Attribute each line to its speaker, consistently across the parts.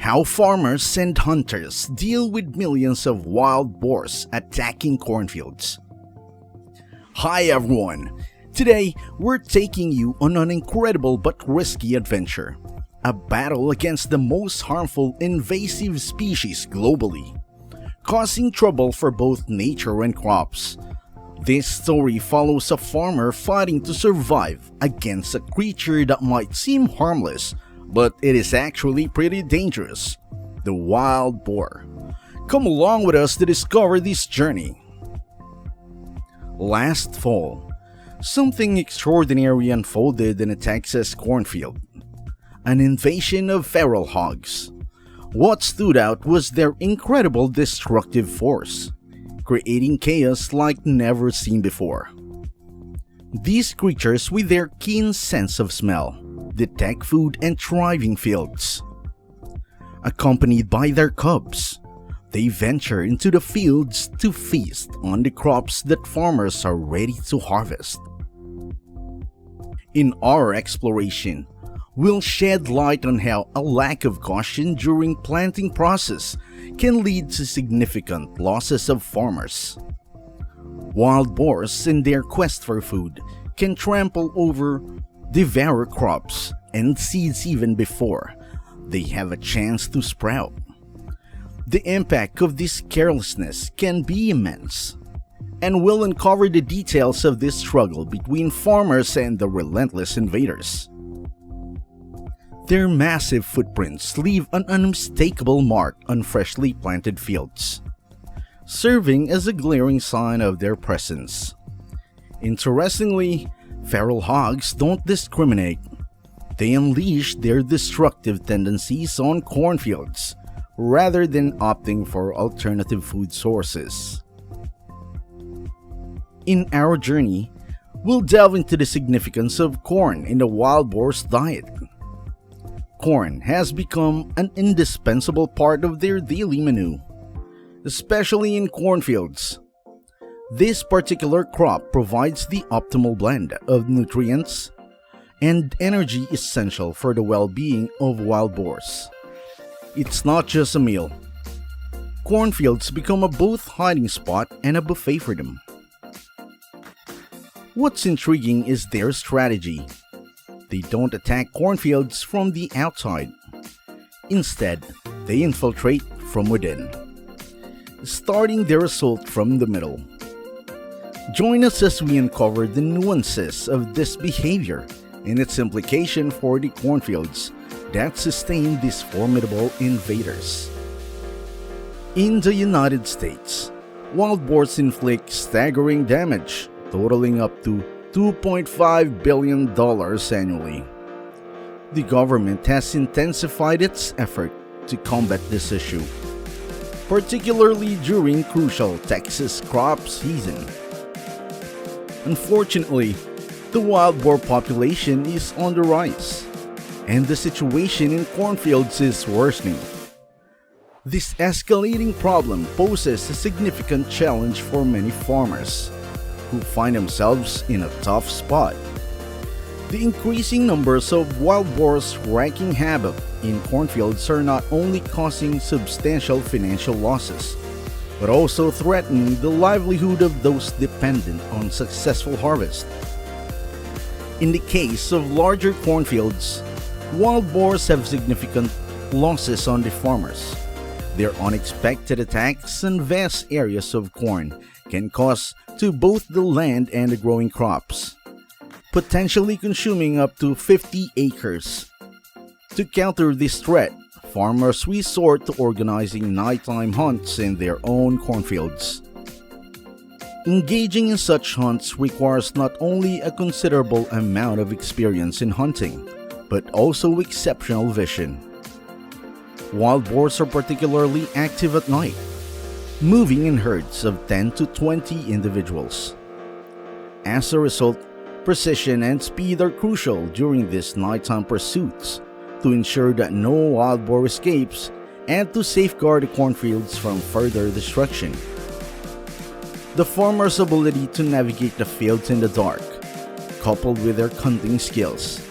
Speaker 1: How farmers and hunters deal with millions of wild boars attacking cornfields. Hi everyone! Today, we're taking you on an incredible but risky adventure. A battle against the most harmful invasive species globally, causing trouble for both nature and crops. This story follows a farmer fighting to survive against a creature that might seem harmless, but it is actually pretty dangerous: the wild boar. Come along with us to discover this journey. Last fall, something extraordinary unfolded in a Texas cornfield. An invasion of feral hogs. What stood out was their incredible destructive force, creating chaos like never seen before. These creatures, with their keen sense of smell, detect food and thriving fields. Accompanied by their cubs, they venture into the fields to feast on the crops that farmers are ready to harvest. In our exploration, we'll shed light on how a lack of caution during planting process can lead to significant losses of farmers. Wild boars, in their quest for food, can trample over, devour crops and seeds even before they have a chance to sprout. The impact of this carelessness can be immense, and we'll uncover the details of this struggle between farmers and the relentless invaders. Their massive footprints leave an unmistakable mark on freshly planted fields, serving as a glaring sign of their presence. Interestingly, feral hogs don't discriminate. They unleash their destructive tendencies on cornfields rather than opting for alternative food sources. In our journey, we'll delve into the significance of corn in the wild boar's diet. Corn has become an indispensable part of their daily menu, especially in cornfields. This particular crop provides the optimal blend of nutrients and energy essential for the well-being of wild boars. It's not just a meal. Cornfields become a both hiding spot and a buffet for them. What's intriguing is their strategy. They don't attack cornfields from the outside. Instead, they infiltrate from within, starting their assault from the middle. Join us as we uncover the nuances of this behavior and its implication for the cornfields that sustain these formidable invaders. In the United States, wild boars inflict staggering damage, totaling up to $2.5 billion annually. The government has intensified its effort to combat this issue, particularly during crucial Texas crop season. Unfortunately, the wild boar population is on the rise, and the situation in cornfields is worsening. This escalating problem poses a significant challenge for many farmers, who find themselves in a tough spot. The increasing numbers of wild boars wreaking havoc in cornfields are not only causing substantial financial losses, but also threatening the livelihood of those dependent on successful harvest. In the case of larger cornfields, wild boars have significant losses on the farmers. Their unexpected attacks on vast areas of corn can cost to both the land and the growing crops, potentially consuming up to 50 acres. To counter this threat, farmers resort to organizing nighttime hunts in their own cornfields. Engaging in such hunts requires not only a considerable amount of experience in hunting, but also exceptional vision. Wild boars are particularly active at night, moving in herds of 10 to 20 individuals. As a result, precision and speed are crucial during these nighttime pursuits to ensure that no wild boar escapes and to safeguard the cornfields from further destruction. The farmer's ability to navigate the fields in the dark, coupled with their hunting skills,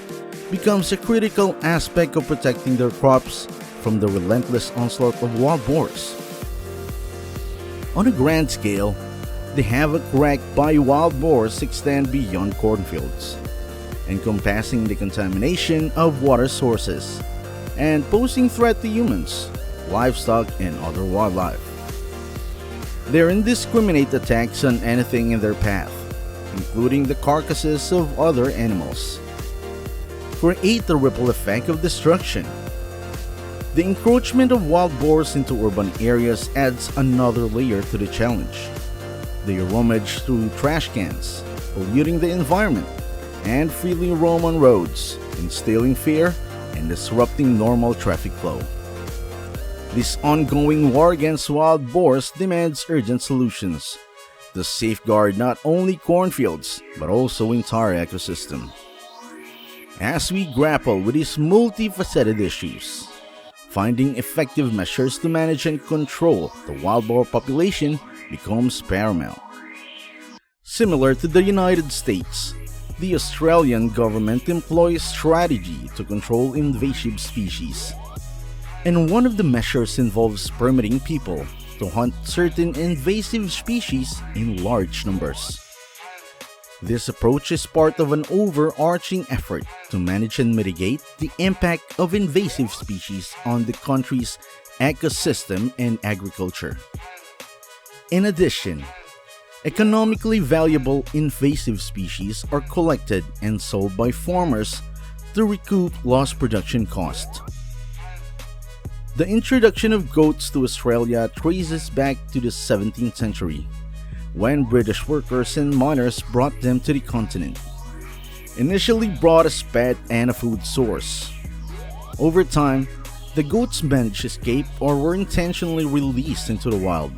Speaker 1: becomes a critical aspect of protecting their crops from the relentless onslaught of wild boars. On a grand scale, the havoc wreaked by wild boars extend beyond cornfields, encompassing the contamination of water sources and posing threat to humans, livestock, and other wildlife. Their indiscriminate attacks on anything in their path, including the carcasses of other animals, create a ripple effect of destruction. The encroachment of wild boars into urban areas adds another layer to the challenge. They rummage through trash cans, polluting the environment, and freely roam on roads, instilling fear and disrupting normal traffic flow. This ongoing war against wild boars demands urgent solutions to safeguard not only cornfields but also entire ecosystem. As we grapple with these multifaceted issues, finding effective measures to manage and control the wild boar population becomes paramount. Similar to the United States, the Australian government employs strategy to control invasive species, and one of the measures involves permitting people to hunt certain invasive species in large numbers. This approach is part of an overarching effort to manage and mitigate the impact of invasive species on the country's ecosystem and agriculture. In addition, economically valuable invasive species are collected and sold by farmers to recoup lost production costs. The introduction of goats to Australia traces back to the 17th century, when British workers and miners brought them to the continent, initially brought as pet and a food source. Over time, the goats managed to escape or were intentionally released into the wild.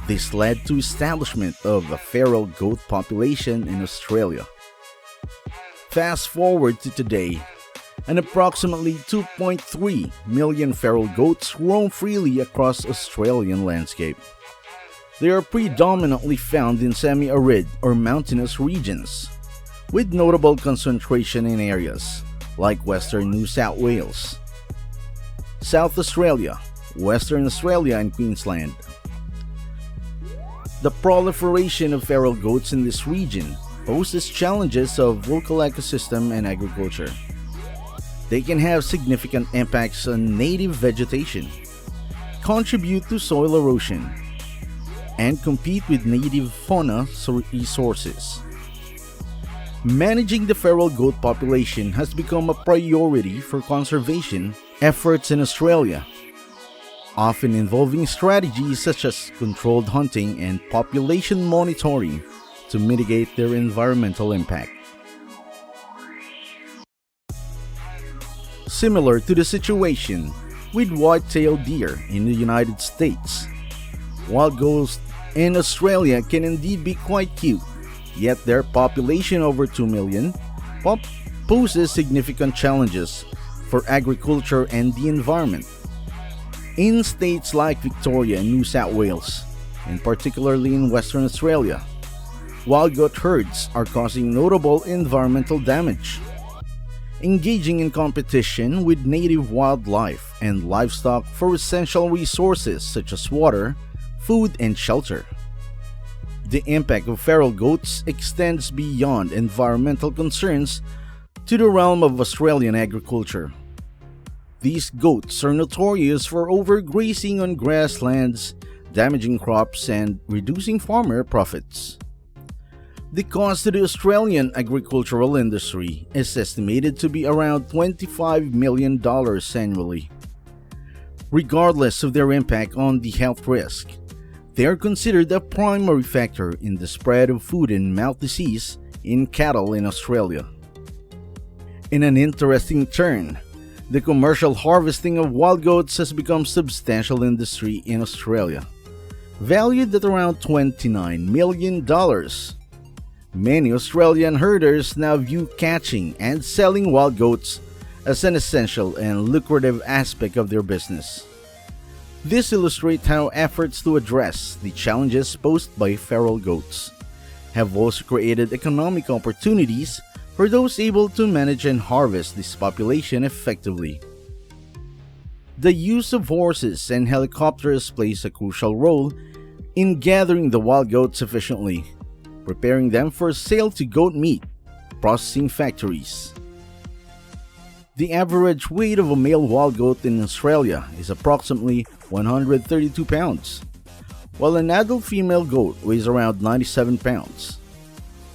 Speaker 1: This led to establishment of a feral goat population in Australia. Fast forward to today, and approximately 2.3 million feral goats roam freely across Australian landscape. They are predominantly found in semi-arid or mountainous regions, with notable concentration in areas like Western New South Wales, South Australia, Western Australia, and Queensland. The proliferation of feral goats in this region poses challenges of local ecosystem and agriculture. They can have significant impacts on native vegetation, contribute to soil erosion, and compete with native fauna resources. Managing the feral goat population has become a priority for conservation efforts in Australia, often involving strategies such as controlled hunting and population monitoring to mitigate their environmental impact. Similar to the situation with white-tailed deer in the United States, wild goats in Australia can indeed be quite cute, yet their population over 2 million poses significant challenges for agriculture and the environment. In states like Victoria and New South Wales, and particularly in Western Australia, wild goat herds are causing notable environmental damage, engaging in competition with native wildlife and livestock for essential resources such as water, food, and shelter. The impact of feral goats extends beyond environmental concerns to the realm of Australian agriculture. These goats are notorious for overgrazing on grasslands, damaging crops, and reducing farmer profits. The cost to the Australian agricultural industry is estimated to be around $25 million annually. Regardless of their impact on the health risk, they are considered a primary factor in the spread of foot and mouth disease in cattle in Australia. In an interesting turn, the commercial harvesting of wild goats has become a substantial industry in Australia, valued at around $29 million. Many Australian herders now view catching and selling wild goats as an essential and lucrative aspect of their business. This illustrates how efforts to address the challenges posed by feral goats have also created economic opportunities for those able to manage and harvest this population effectively. The use of horses and helicopters plays a crucial role in gathering the wild goats efficiently, preparing them for sale to goat meat processing factories. The average weight of a male wild goat in Australia is approximately 132 pounds, while an adult female goat weighs around 97 pounds.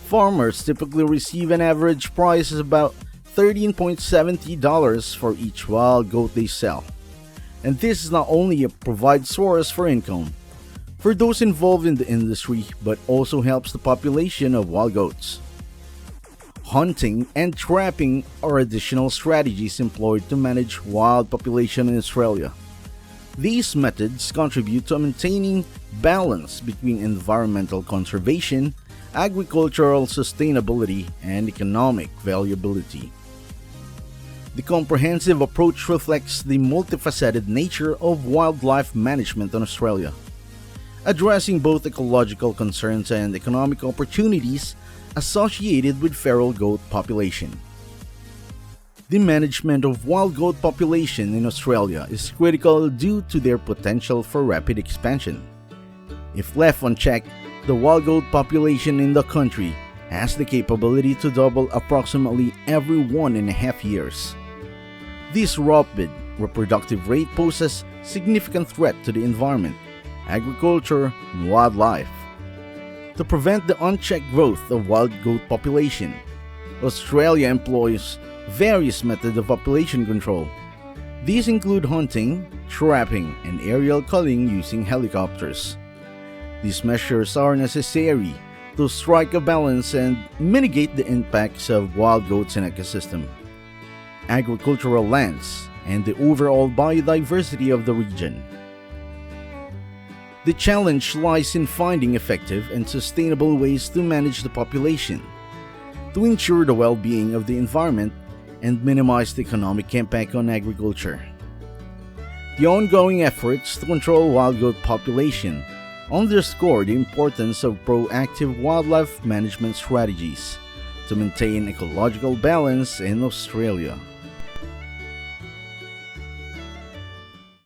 Speaker 1: Farmers typically receive an average price of about $13.70 for each wild goat they sell, and this is not only a provide source for income for those involved in the industry, but also helps the population of wild goats. Hunting and trapping are additional strategies employed to manage wild population in Australia. These methods contribute to maintaining balance between environmental conservation, agricultural sustainability, and economic valuability. The comprehensive approach reflects the multifaceted nature of wildlife management in Australia, addressing both ecological concerns and economic opportunities associated with feral goat population. The management of wild goat population in Australia is critical due to their potential for rapid expansion. If left unchecked, the wild goat population in the country has the capability to double approximately every 1.5 years. This rapid reproductive rate poses significant threat to the environment, agriculture, and wildlife. To prevent the unchecked growth of wild goat population, Australia employs various methods of population control. These include hunting, trapping, and aerial culling using helicopters. These measures are necessary to strike a balance and mitigate the impacts of wild goats in ecosystem, agricultural lands, and the overall biodiversity of the region. The challenge lies in finding effective and sustainable ways to manage the population, to ensure the well-being of the environment and minimize the economic impact on agriculture. The ongoing efforts to control wild goat population underscore the importance of proactive wildlife management strategies to maintain ecological balance in Australia.